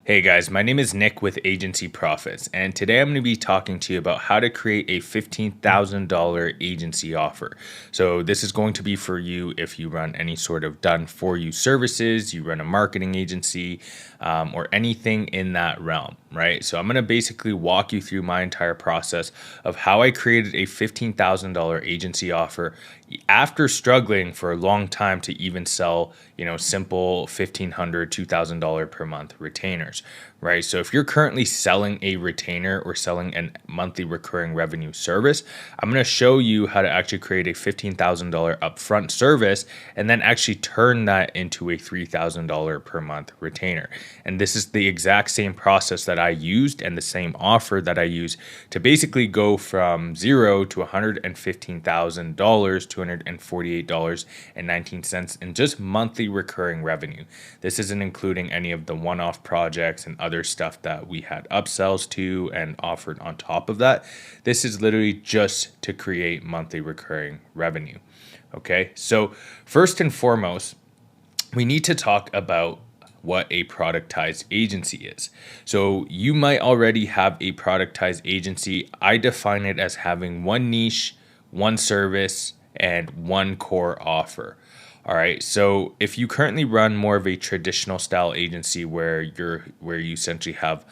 Hey guys, my name is Nick with Agency Profits, and today I'm going to be talking to you about how to create a $15,000 agency offer. So, this is going to be for you if you run any sort of done for you services, you run a marketing agency, or anything in that realm, right? So, I'm going to basically walk you through my entire process of how I created a $15,000 agency offer after struggling for a long time to even sell, simple $1,500, $2,000 per month retainers, right? So if you're currently selling a retainer or selling a monthly recurring revenue service, I'm going to show you how to actually create a $15,000 upfront service and then actually turn that into a $3,000 per month retainer. And this is the exact same process that I used and the same offer that I use to basically go from zero to $115,000, $248.19 in just monthly recurring revenue. This isn't including any of the one-off projects and other stuff that we had upsells to and offered on top of that. This is literally just to create monthly recurring revenue. Okay, so first and foremost, we need to talk about what a productized agency is. So you might already have a productized agency. I define it as having one niche, one service, and one core offer. All right. So if you currently run more of a traditional style agency where you essentially have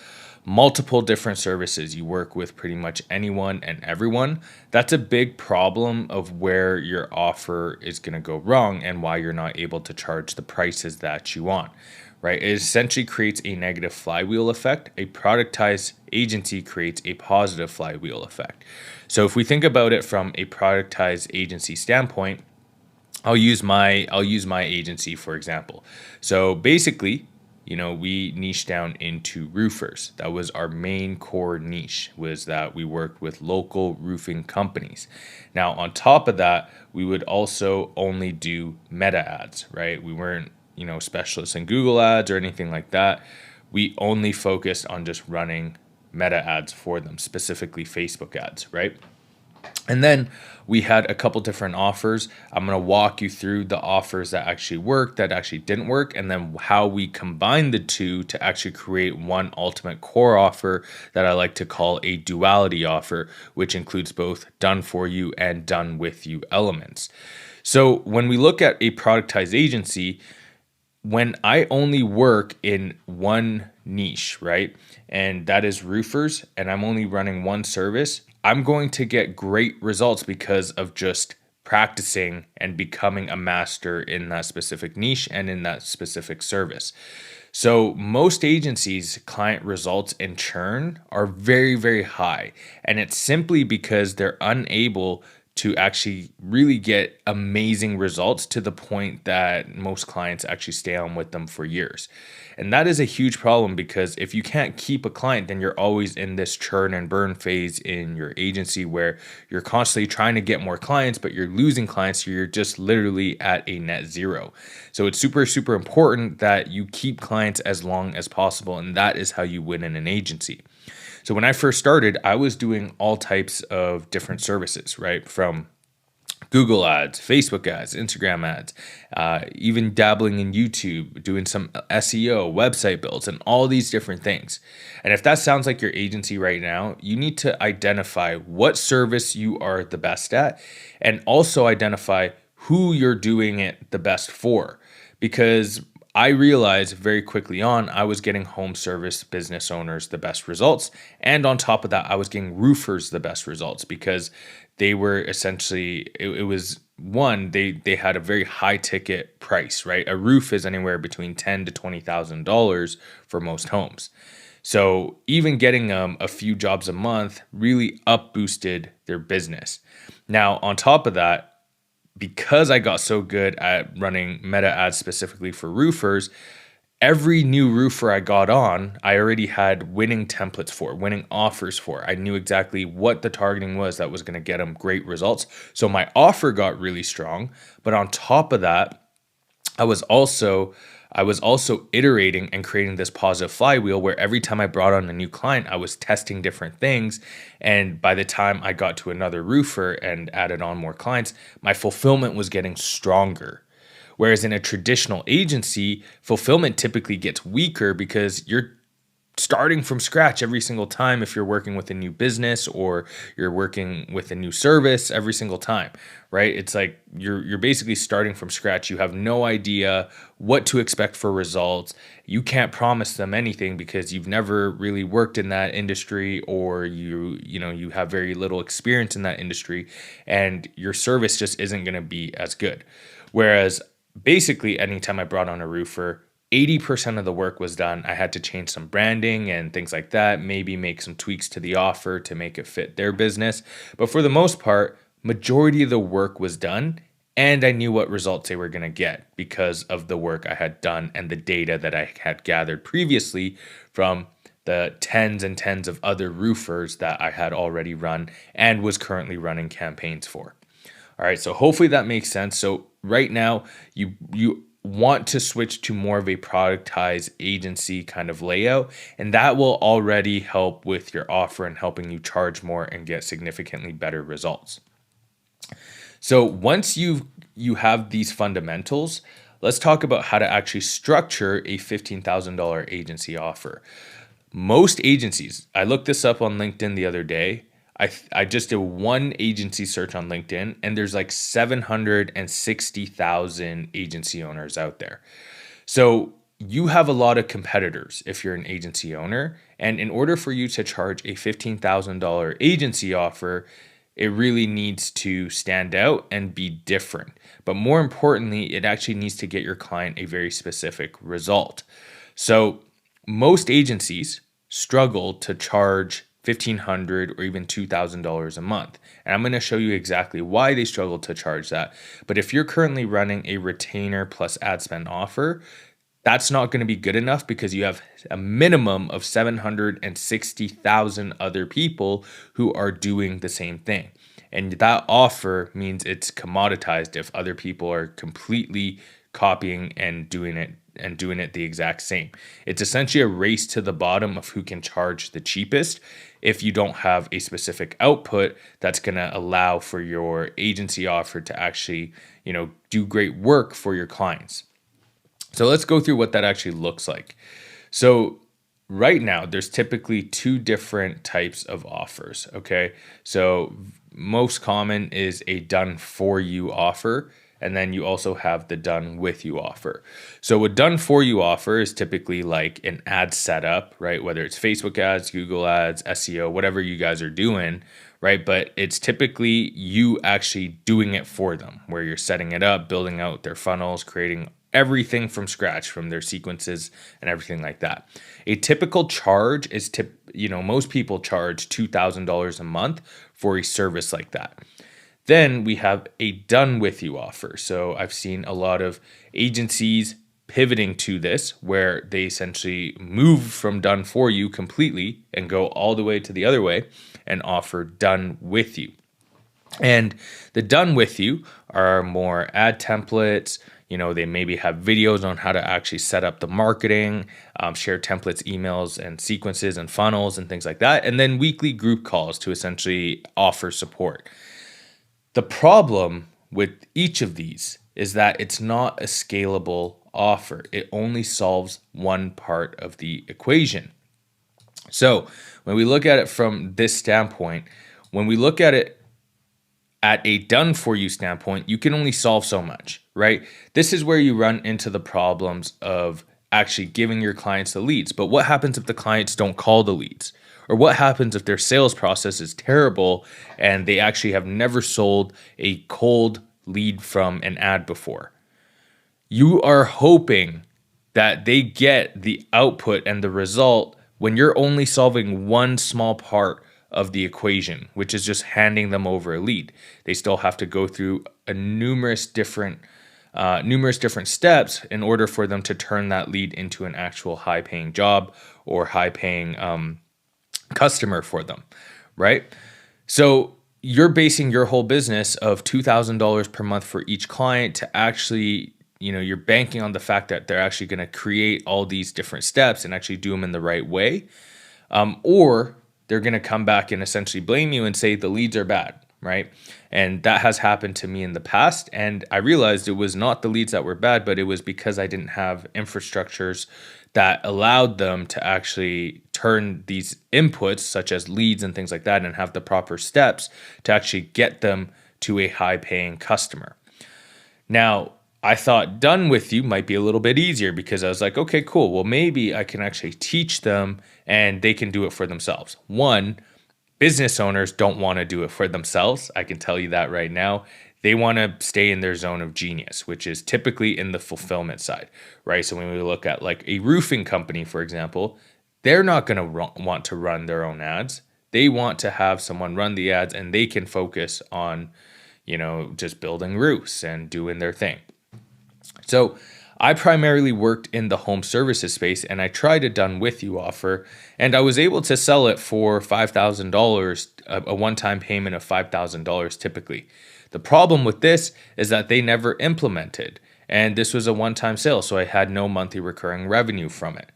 multiple different services, you work with pretty much anyone and everyone, that's a big problem of where your offer is going to go wrong and why you're not able to charge the prices that you want. Right? It essentially creates a negative flywheel effect. A productized agency creates a positive flywheel effect. So if we think about it from a productized agency standpoint, I'll use my agency for example. So basically, we niche down into roofers. That was our main core niche, was that we worked with local roofing companies. Now, on top of that, we would also only do meta ads, right? We weren't, specialists in Google ads or anything like that. We only focused on just running meta ads for them, specifically Facebook ads, right? And then we had a couple different offers. I'm going to walk you through the offers that actually worked, that actually didn't work, and then how we combined the two to actually create one ultimate core offer that I like to call a duality offer, which includes both done for you and done with you elements. So when we look at a productized agency, when I only work in one niche, right, and that is roofers, and I'm only running one service, I'm going to get great results because of just practicing and becoming a master in that specific niche and in that specific service. So most agencies' client results and churn are very, very high, and it's simply because they're unable to actually really get amazing results to the point that most clients actually stay on with them for years. And that is a huge problem because if you can't keep a client, then you're always in this churn and burn phase in your agency where you're constantly trying to get more clients, but you're losing clients. So you're just literally at a net zero. So it's super, super important that you keep clients as long as possible. And that is how you win in an agency. So when I first started, I was doing all types of different services, right? From Google ads, Facebook ads, Instagram ads, even dabbling in YouTube, doing some SEO, website builds, and all these different things. And if that sounds like your agency right now, you need to identify what service you are the best at and also identify who you're doing it the best for. Because I realized very quickly on, I was getting home service business owners the best results. And on top of that, I was getting roofers the best results because they were essentially, it was one, they had a very high ticket price, right? A roof is anywhere between $10,000 to $20,000 for most homes. So even getting a few jobs a month really up boosted their business. Now, on top of that, because I got so good at running meta ads specifically for roofers, every new roofer I got on, I already had winning templates for, winning offers for. I knew exactly what the targeting was that was going to get them great results. So my offer got really strong. But on top of that, I was also iterating and creating this positive flywheel where every time I brought on a new client, I was testing different things. And by the time I got to another roofer and added on more clients, my fulfillment was getting stronger. Whereas in a traditional agency, fulfillment typically gets weaker because you're starting from scratch every single time if you're working with a new business or you're working with a new service every single time, right? It's like you're basically starting from scratch. You have no idea what to expect for results. You can't promise them anything because you've never really worked in that industry, or you have very little experience in that industry, and your service just isn't going to be as good. Whereas basically anytime I brought on a roofer, 80% of the work was done. I had to change some branding and things like that, maybe make some tweaks to the offer to make it fit their business. But for the most part, majority of the work was done, and I knew what results they were going to get because of the work I had done and the data that I had gathered previously from the tens and tens of other roofers that I had already run and was currently running campaigns for. All right, so hopefully that makes sense. So right now, you want to switch to more of a productized agency kind of layout, and that will already help with your offer and helping you charge more and get significantly better results. So once you have these fundamentals, let's talk about how to actually structure a $15,000 agency offer. Most agencies, I looked this up on LinkedIn the other day. I just did one agency search on LinkedIn, and there's like 760,000 agency owners out there. So you have a lot of competitors if you're an agency owner. And in order for you to charge a $15,000 agency offer, it really needs to stand out and be different. But more importantly, it actually needs to get your client a very specific result. So most agencies struggle to charge $1,500 or even $2,000 a month. And I'm going to show you exactly why they struggle to charge that. But if you're currently running a retainer plus ad spend offer, that's not going to be good enough because you have a minimum of 760,000 other people who are doing the same thing. And that offer means it's commoditized if other people are completely copying and doing it the exact same. It's essentially a race to the bottom of who can charge the cheapest if you don't have a specific output that's going to allow for your agency offer to actually, do great work for your clients. So let's go through what that actually looks like. So right now, there's typically two different types of offers, okay? So most common is a done for you offer, and then you also have the done with you offer. So a done for you offer is typically like an ad setup, right? Whether it's Facebook ads, Google ads, SEO, whatever you guys are doing, right? But it's typically you actually doing it for them, where you're setting it up, building out their funnels, creating everything from scratch, from their sequences and everything like that. A typical charge is most people charge $2,000 a month for a service like that. Then we have a done with you offer. So I've seen a lot of agencies pivoting to this, where they essentially move from done for you completely and go all the way to the other way and offer done with you. And the done with you are more ad templates. They maybe have videos on how to actually set up the marketing, share templates, emails, and sequences and funnels and things like that. And then weekly group calls to essentially offer support. The problem with each of these is that it's not a scalable offer. It only solves one part of the equation. So when we look at it from this standpoint, when we look at it at a done for you standpoint, you can only solve so much, right? This is where you run into the problems of actually giving your clients the leads. But what happens if the clients don't call the leads? Or what happens if their sales process is terrible and they actually have never sold a cold lead from an ad before? You are hoping that they get the output and the result when you're only solving one small part of the equation, which is just handing them over a lead. They still have to go through numerous different steps in order for them to turn that lead into an actual high-paying job or high-paying customer for them, right? So you're basing your whole business of $2,000 per month for each client to actually, you're banking on the fact that they're actually going to create all these different steps and actually do them in the right way, or they're going to come back and essentially blame you and say the leads are bad, right? And that has happened to me in the past. And I realized it was not the leads that were bad, but it was because I didn't have infrastructures that allowed them to actually turn these inputs, such as leads and things like that, and have the proper steps to actually get them to a high paying customer. Now, I thought done with you might be a little bit easier because I was like, okay, cool. Well, maybe I can actually teach them and they can do it for themselves. One, business owners don't want to do it for themselves. I can tell you that right now. They want to stay in their zone of genius, which is typically in the fulfillment side, right? So when we look at like a roofing company, for example, they're not going to want to run their own ads. They want to have someone run the ads and they can focus on, just building roofs and doing their thing. So I primarily worked in the home services space and I tried a done with you offer and I was able to sell it for $5,000, a one-time payment of $5,000 typically. The problem with this is that they never implemented and this was a one-time sale, so I had no monthly recurring revenue from it.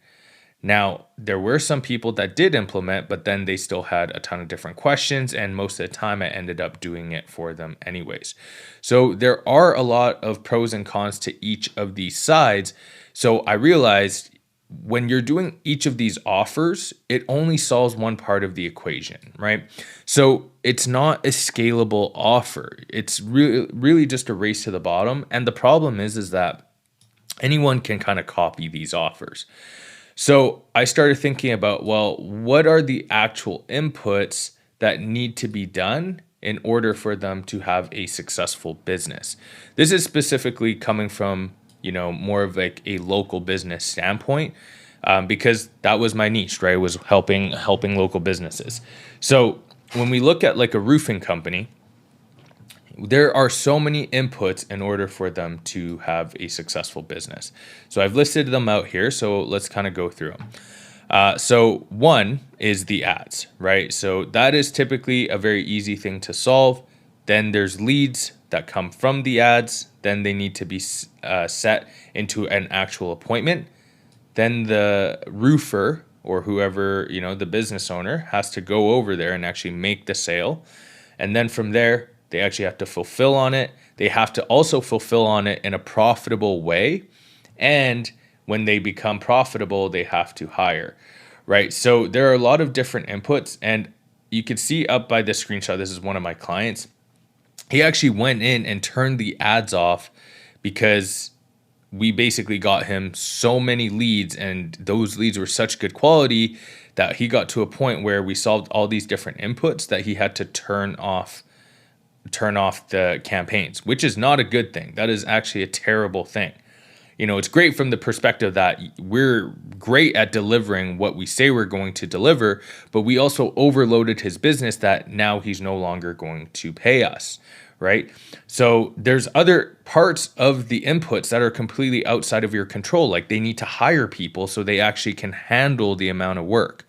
Now, there were some people that did implement, but then they still had a ton of different questions, and most of the time I ended up doing it for them anyways. So there are a lot of pros and cons to each of these sides. So I realized when you're doing each of these offers, it only solves one part of the equation, right? So it's not a scalable offer. It's really just a race to the bottom. And the problem is that anyone can kind of copy these offers. So I started thinking about, well, what are the actual inputs that need to be done in order for them to have a successful business? This is specifically coming from, more of like a local business standpoint, because that was my niche, right? Was helping local businesses. So when we look at like a roofing company, there are so many inputs in order for them to have a successful business. So I've listed them out here. So let's kind of go through them. So one is the ads, right? So that is typically a very easy thing to solve. Then there's leads that come from the ads. Then they need to be set into an actual appointment. Then the roofer or whoever, the business owner has to go over there and actually make the sale. And then from there, they actually have to fulfill on it. They have to also fulfill on it in a profitable way. And when they become profitable, they have to hire, right? So there are a lot of different inputs. And you can see up by this screenshot, this is one of my clients. He actually went in and turned the ads off because we basically got him so many leads and those leads were such good quality that he got to a point where we solved all these different inputs that he had to turn off the campaigns, which is not a good thing. That is actually a terrible thing. It's great from the perspective that we're great at delivering what we say we're going to deliver, but we also overloaded his business that now he's no longer going to pay us, right? So there's other parts of the inputs that are completely outside of your control, like they need to hire people so they actually can handle the amount of work.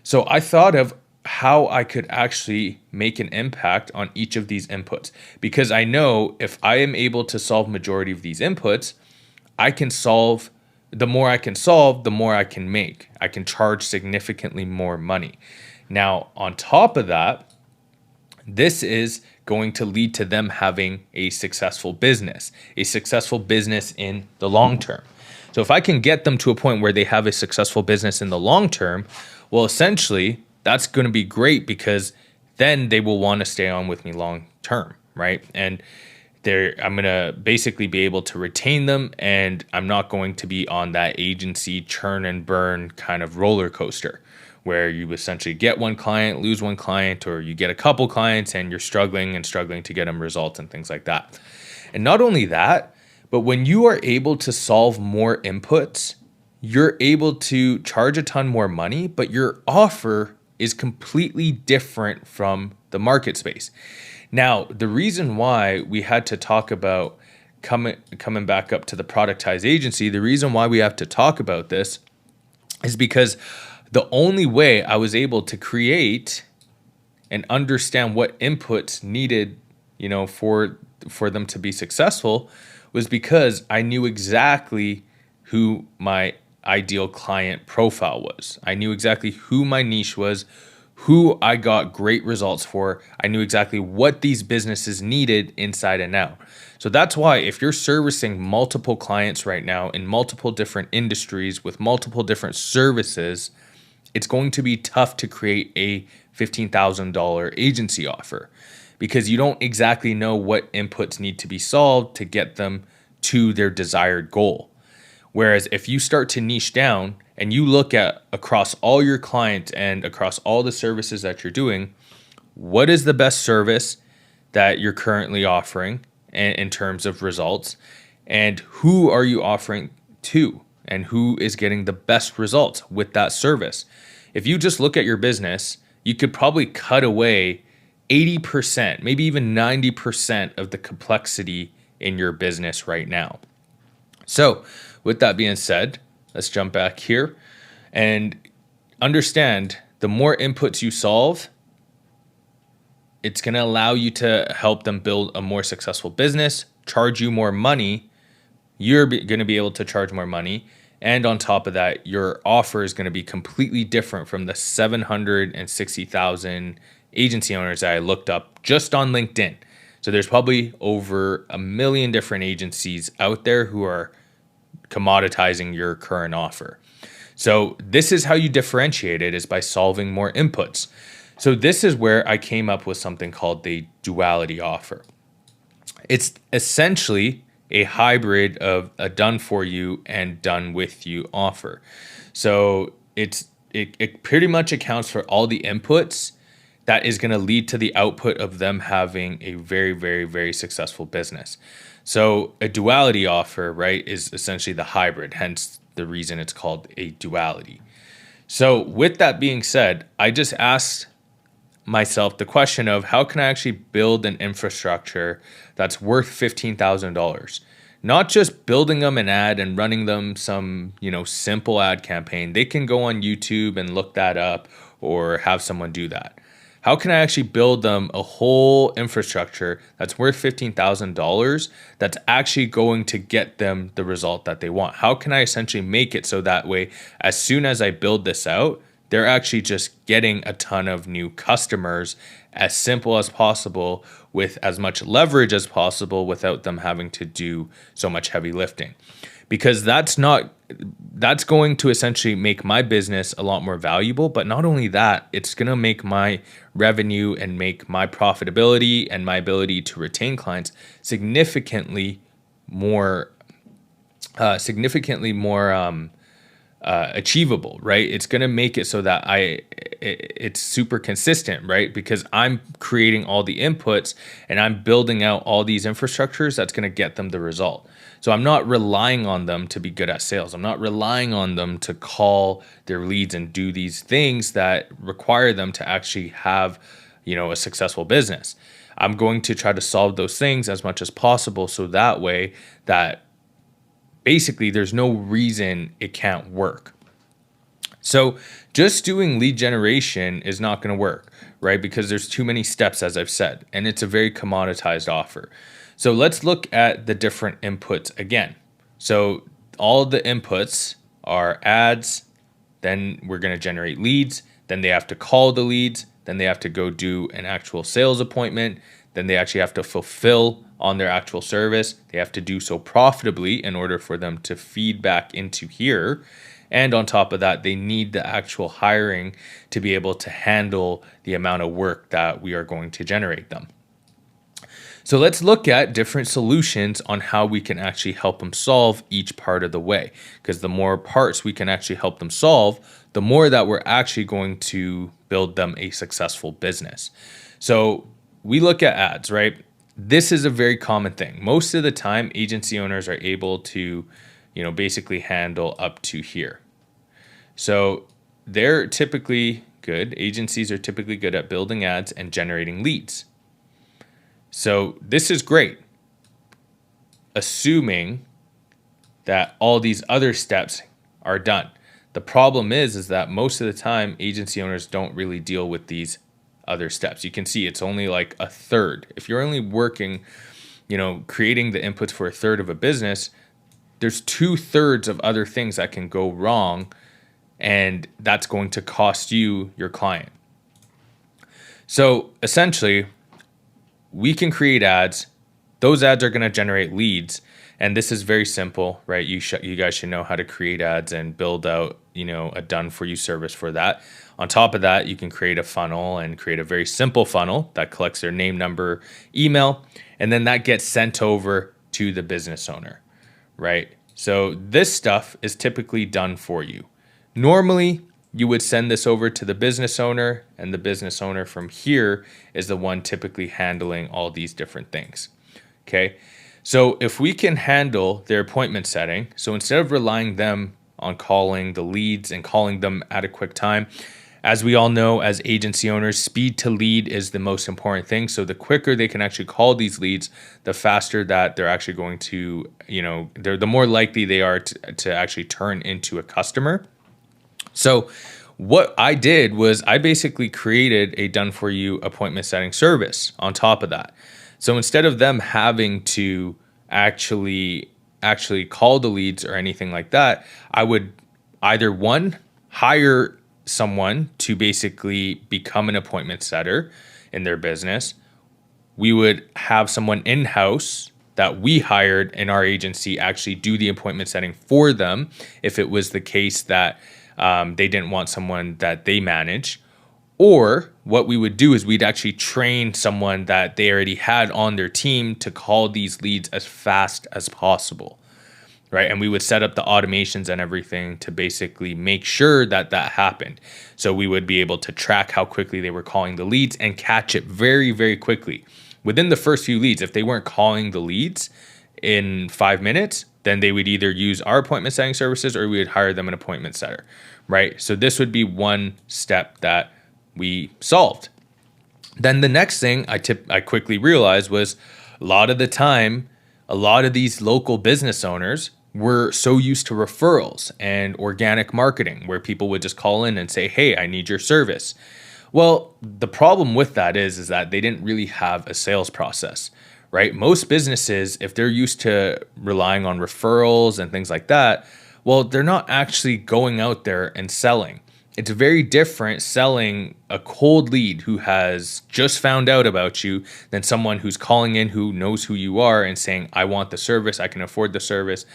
So I thought of how I could actually make an impact on each of these inputs, because I know if I am able to solve majority of these inputs, the more I can solve, the more I can make. I can charge significantly more money. Now, on top of that, this is going to lead to them having a successful business in the long term. So if I can get them to a point where they have a successful business in the long term, well, essentially, that's going to be great because then they will want to stay on with me long term, right? And I'm going to basically be able to retain them, and I'm not going to be on that agency churn and burn kind of roller coaster where you essentially get one client, lose one client, or you get a couple clients and you're struggling to get them results and things like that. And not only that, but when you are able to solve more inputs, you're able to charge a ton more money, but your offer is completely different from the market space. Now, the reason why we had to talk about coming back up to the productized agency, the reason why we have to talk about this is because the only way I was able to create and understand what inputs needed, for them to be successful was because I knew exactly who my ideal client profile was. I knew exactly who my niche was, who I got great results for. I knew exactly what these businesses needed inside and out. So that's why if you're servicing multiple clients right now in multiple different industries with multiple different services, it's going to be tough to create a $15,000 agency offer because you don't exactly know what inputs need to be solved to get them to their desired goal. Whereas if you start to niche down and you look at across all your clients and across all the services that you're doing, what is the best service that you're currently offering in terms of results, and who are you offering to, and who is getting the best results with that service? If you just look at your business, you could probably cut away 80%, maybe even 90% of the complexity in your business right now. So with that being said, let's jump back here and understand the more inputs you solve, it's going to allow you to help them build a more successful business, charge you more money. You're going to be able to charge more money. And on top of that, your offer is going to be completely different from the 760,000 agency owners that I looked up just on LinkedIn. So there's probably over 1 million different agencies out there who are commoditizing your current offer. So this is how you differentiate it, is by solving more inputs. So this is where I came up with something called the duality offer. It's essentially a hybrid of a done for you and done with you offer. So it pretty much accounts for all the inputs that is going to lead to the output of them having a very, very, very successful business. So a duality offer, right, is essentially the hybrid, hence the reason it's called a duality. So with that being said, I just asked myself the question of how can I actually build an infrastructure that's worth $15,000? Not just building them an ad and running them some, simple ad campaign. They can go on YouTube and look that up or have someone do that. How can I actually build them a whole infrastructure that's worth $15,000 that's actually going to get them the result that they want? How can I essentially make it so that way, as soon as I build this out, they're actually just getting a ton of new customers as simple as possible with as much leverage as possible without them having to do so much heavy lifting? Because that's going to essentially make my business a lot more valuable. But not only that, it's going to make my revenue and make my profitability and my ability to retain clients significantly more achievable, right? It's going to make it so that it's super consistent, right? Because I'm creating all the inputs and I'm building out all these infrastructures that's going to get them the result. So I'm not relying on them to be good at sales. I'm not relying on them to call their leads and do these things that require them to actually have, a successful business. I'm going to try to solve those things as much as possible so that way that basically there's no reason it can't work. So just doing lead generation is not going to work, right? Because there's too many steps, as I've said, and it's a very commoditized offer. So let's look at the different inputs again. So all the inputs are ads, then we're going to generate leads, then they have to call the leads, then they have to go do an actual sales appointment, then they actually have to fulfill on their actual service. They have to do so profitably in order for them to feed back into here. And on top of that, they need the actual hiring to be able to handle the amount of work that we are going to generate them. So let's look at different solutions on how we can actually help them solve each part of the way. Because the more parts we can actually help them solve, the more that we're actually going to build them a successful business. So we look at ads, right? This is a very common thing. Most of the time, agency owners are able to, basically handle up to here. So they're typically good. Agencies are typically good at building ads and generating leads. So this is great, assuming that all these other steps are done. The problem is that most of the time, agency owners don't really deal with these other steps. You can see it's only like a third. If you're only working, creating the inputs for a third of a business, there's 2/3 of other things that can go wrong, and that's going to cost you your client. So essentially, we can create ads. Those ads are going to generate leads, and this is very simple, right? You guys should know how to create ads and build out, a done for you service for that. On top of that, you can create a funnel and create a very simple funnel that collects their name, number, email, and then that gets sent over to the business owner, right? So this stuff is typically done for you. Normally, you would send this over to the business owner, and the business owner from here is the one typically handling all these different things. Okay. So if we can handle their appointment setting, so instead of relying them on calling the leads and calling them at a quick time, as we all know, as agency owners, speed to lead is the most important thing. So the quicker they can actually call these leads, the faster that they're actually going to, the more likely they are to actually turn into a customer. So what I did was I basically created a done for you appointment setting service on top of that. So instead of them having to actually call the leads or anything like that, I would either one, hire someone to basically become an appointment setter in their business. We would have someone in-house that we hired in our agency actually do the appointment setting for them if it was the case that they didn't want someone that they manage. Or what we would do is we'd actually train someone that they already had on their team to call these leads as fast as possible, right? And we would set up the automations and everything to basically make sure that that happened. So we would be able to track how quickly they were calling the leads and catch it very, very quickly. Within the first few leads, if they weren't calling the leads in 5 minutes, then they would either use our appointment setting services or we would hire them an appointment setter, right? So this would be one step that we solved. Then the next thing I quickly realized was a lot of the time, a lot of these local business owners were so used to referrals and organic marketing where people would just call in and say, hey, I need your service. Well, the problem with that is that they didn't really have a sales process, right? Most businesses, if they're used to relying on referrals and things like that, well, they're not actually going out there and selling. It's very different selling a cold lead who has just found out about you than someone who's calling in who knows who you are and saying, I want the service, I can afford the service.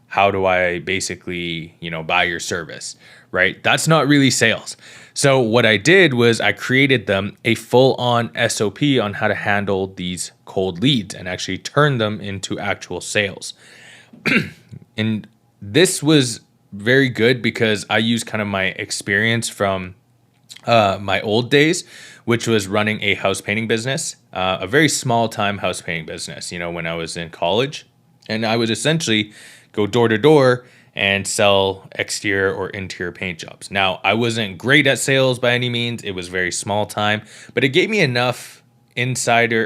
How do I basically, buy your service, right? That's not really sales. So what I did was I created them a full-on SOP on how to handle these cold leads and actually turn them into actual sales. And this was very good because I used kind of my experience from my old days, which was running a house painting business, a very small time house painting business, when I was in college. And I would essentially go door to door and sell exterior or interior paint jobs. Now, I wasn't great at sales by any means. It was very small time, but it gave me enough industry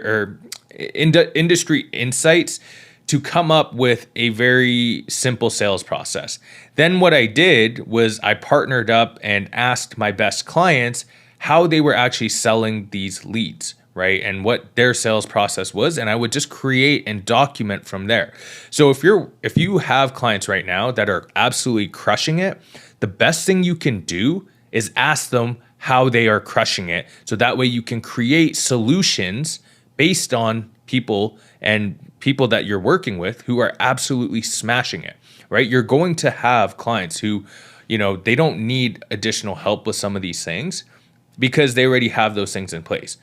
insights to come up with a very simple sales process. Then what I did was I partnered up and asked my best clients how they were actually selling these leads, right? And what their sales process was. And I would just create and document from there. So if you have clients right now that are absolutely crushing it, the best thing you can do is ask them how they are crushing it. So that way you can create solutions based on people that you're working with who are absolutely smashing it, right? You're going to have clients who, they don't need additional help with some of these things because they already have those things in place.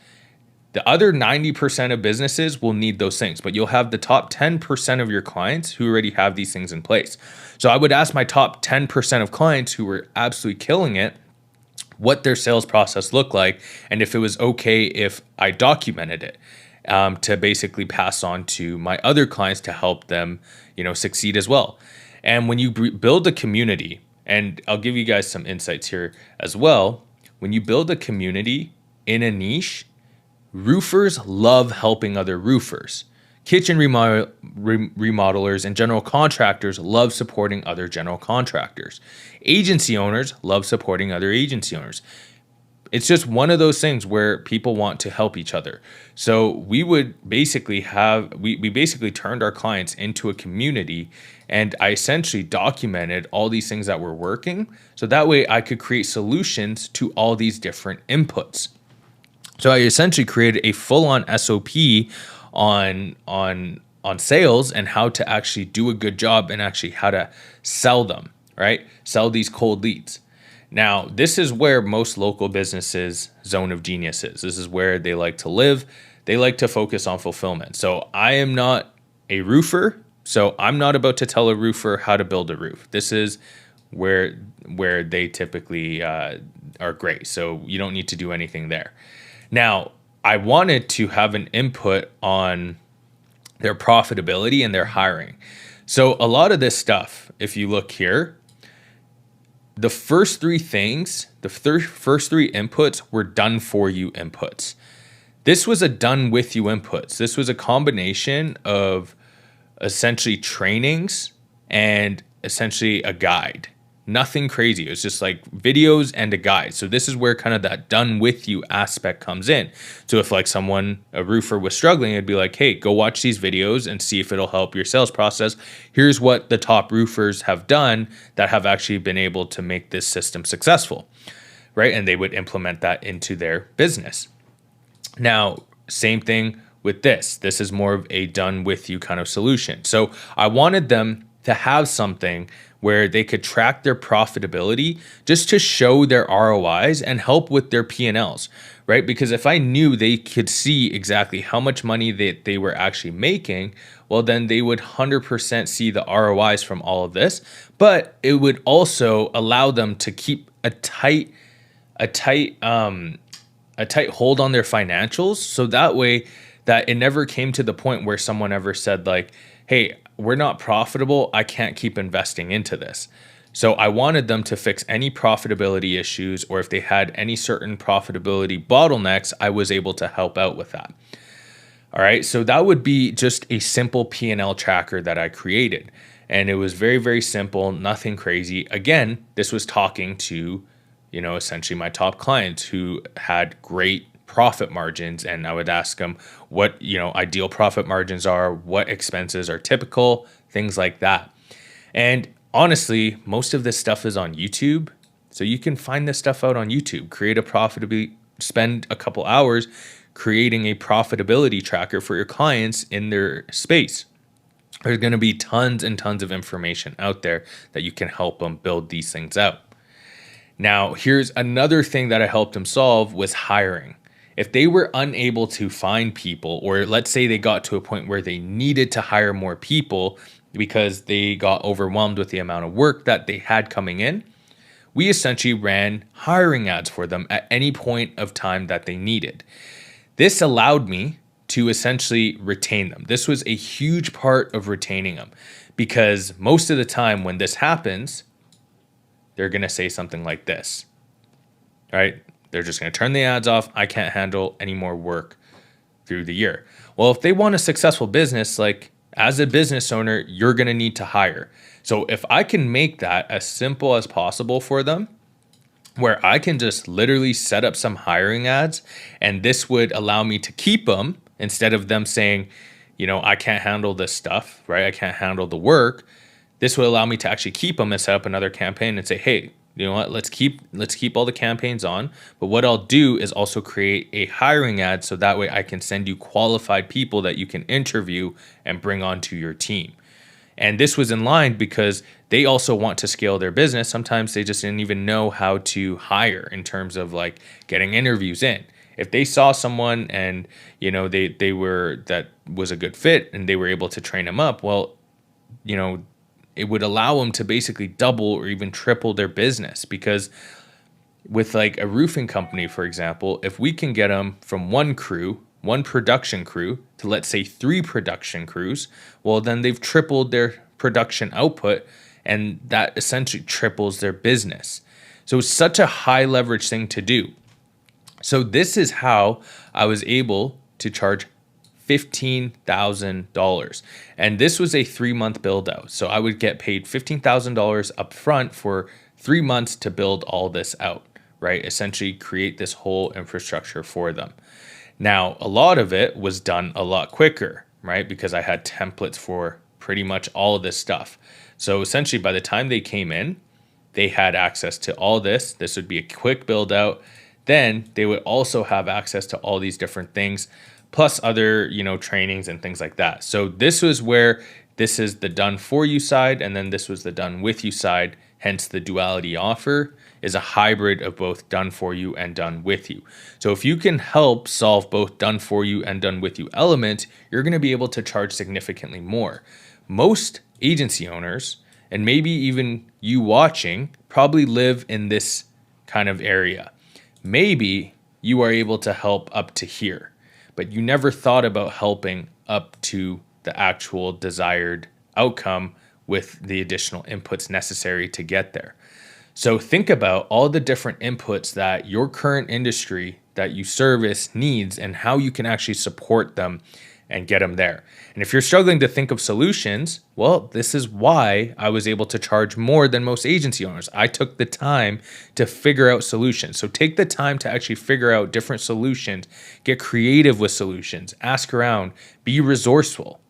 The other 90% of businesses will need those things, but you'll have the top 10% of your clients who already have these things in place. So I would ask my top 10% of clients who were absolutely killing it what their sales process looked like and if it was okay if I documented it. To basically pass on to my other clients to help them, succeed as well. And when you build a community, and I'll give you guys some insights here as well, when you build a community in a niche, roofers love helping other roofers. Kitchen remodelers and general contractors love supporting other general contractors. Agency owners love supporting other agency owners. It's just one of those things where people want to help each other. So we would basically we basically turned our clients into a community, and I essentially documented all these things that were working. So that way I could create solutions to all these different inputs. So I essentially created a full-on SOP on sales and how to actually do a good job and actually how to sell them, right? Sell these cold leads. Now, this is where most local businesses' zone of genius is. This is where they like to live. They like to focus on fulfillment. So I am not a roofer, so I'm not about to tell a roofer how to build a roof. This is where they typically are great. So you don't need to do anything there. Now, I wanted to have an input on their profitability and their hiring. So a lot of this stuff, if you look here, the first three things, first three inputs were done for you inputs. This was a done with you inputs. This was a combination of essentially trainings and essentially a guide. Nothing crazy. It was just like videos and a guide. So this is where kind of that done with you aspect comes in. So if like a roofer was struggling, it'd be like, hey, go watch these videos and see if it'll help your sales process. Here's what the top roofers have done that have actually been able to make this system successful, right? And they would implement that into their business. Now, same thing with this. This is more of a done with you kind of solution. So I wanted them to have something where they could track their profitability just to show their ROIs and help with their P&Ls, right? Because if I knew they could see exactly how much money that they were actually making, well, then they would 100% see the ROIs from all of this. But it would also allow them to keep a tight hold on their financials. So that way that it never came to the point where someone ever said like, hey, we're not profitable. I can't keep investing into this. So I wanted them to fix any profitability issues, or if they had any certain profitability bottlenecks, I was able to help out with that. All right. So that would be just a simple P&L tracker that I created. And it was very, very simple, nothing crazy. Again, this was talking to, essentially my top clients who had great profit margins, and I would ask them what ideal profit margins are, what expenses are typical, things like that. And honestly, most of this stuff is on YouTube, so you can find this stuff out on YouTube. Spend a couple hours creating a profitability tracker for your clients in their space. There's going to be tons and tons of information out there that you can help them build these things out. Now, here's another thing that I helped them solve was hiring. If they were unable to find people, or let's say they got to a point where they needed to hire more people because they got overwhelmed with the amount of work that they had coming in, we essentially ran hiring ads for them at any point of time that they needed. This allowed me to essentially retain them. This was a huge part of retaining them, because most of the time when this happens, they're going to say something like this, right? They're just going to turn the ads off. I can't handle any more work through the year. Well, if they want a successful business, like as a business owner, you're going to need to hire. So if I can make that as simple as possible for them, where I can just literally set up some hiring ads, and this would allow me to keep them instead of them saying, I can't handle this stuff, right? I can't handle the work. This would allow me to actually keep them and set up another campaign and say, hey, you know what, let's keep all the campaigns on. But what I'll do is also create a hiring ad, so that way I can send you qualified people that you can interview and bring onto your team. And this was in line because they also want to scale their business. Sometimes they just didn't even know how to hire in terms of like getting interviews in. If they saw someone and they were, that was a good fit and they were able to train them up, well, it would allow them to basically double or even triple their business. Because with like a roofing company, for example, if we can get them from one production crew to, let's say, 3 production crews, well, then they've tripled their production output, and that essentially triples their business. So it's such a high leverage thing to do. So this is how I was able to charge $15,000. And this was a 3-month build out. So I would get paid $15,000 up front for 3 months to build all this out, right? Essentially create this whole infrastructure for them. Now, a lot of it was done a lot quicker, right? Because I had templates for pretty much all of this stuff. So essentially by the time they came in, they had access to all this. This would be a quick build out. then they would also have access to all these different things, plus other, trainings and things like that. So this was where this is the done for you side, and then this was the done with you side. Hence the duality offer is a hybrid of both done for you and done with you. So if you can help solve both done for you and done with you elements, you're going to be able to charge significantly more. Most agency owners, and maybe even you watching, probably live in this kind of area. Maybe you are able to help up to here, but you never thought about helping up to the actual desired outcome with the additional inputs necessary to get there. So think about all the different inputs that your current industry that you service needs and how you can actually support them and get them there. And if you're struggling to think of solutions, well, this is why I was able to charge more than most agency owners. I took the time to figure out solutions. So take the time to actually figure out different solutions, get creative with solutions, ask around, be resourceful.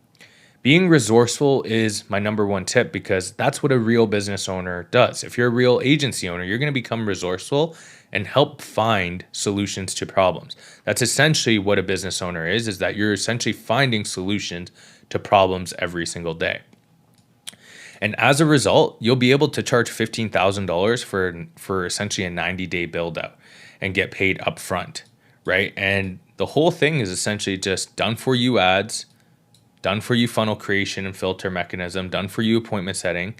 Being resourceful is my number one tip, because that's what a real business owner does. If you're a real agency owner, you're going to become resourceful and help find solutions to problems. That's essentially what a business owner is that you're essentially finding solutions to problems every single day. And as a result, you'll be able to charge $15,000 for essentially a 90-day build out and get paid upfront, right? And the whole thing is essentially just done for you ads, done for you funnel creation and filter mechanism, done for you appointment setting,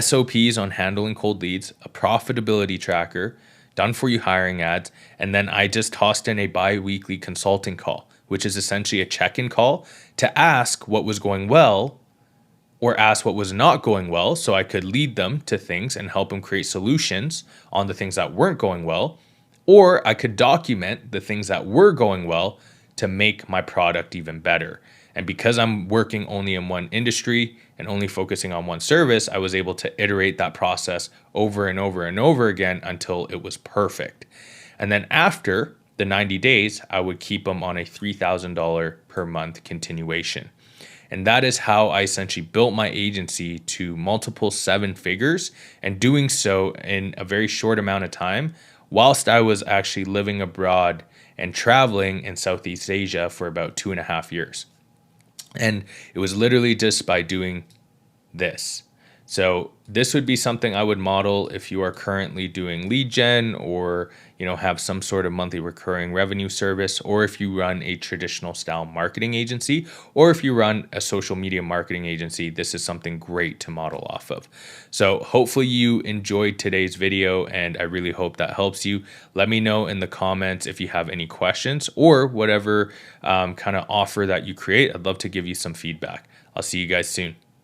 SOPs on handling cold leads, a profitability tracker, done for you hiring ads, and then I just tossed in a bi-weekly consulting call, which is essentially a check-in call to ask what was going well or ask what was not going well, so I could lead them to things and help them create solutions on the things that weren't going well, or I could document the things that were going well to make my product even better. And because I'm working only in one industry and only focusing on one service, I was able to iterate that process over and over and over again until it was perfect. And then after the 90 days, I would keep them on a $3,000 per month continuation. And that is how I essentially built my agency to multiple seven figures, and doing so in a very short amount of time, whilst I was actually living abroad and traveling in Southeast Asia for about 2.5 years. And it was literally just by doing this. So this would be something I would model if you are currently doing lead gen, or have some sort of monthly recurring revenue service, or if you run a traditional style marketing agency, or if you run a social media marketing agency. This is something great to model off of. So hopefully you enjoyed today's video, and I really hope that helps you. Let me know in the comments if you have any questions, or whatever kind of offer that you create. I'd love to give you some feedback. I'll see you guys soon.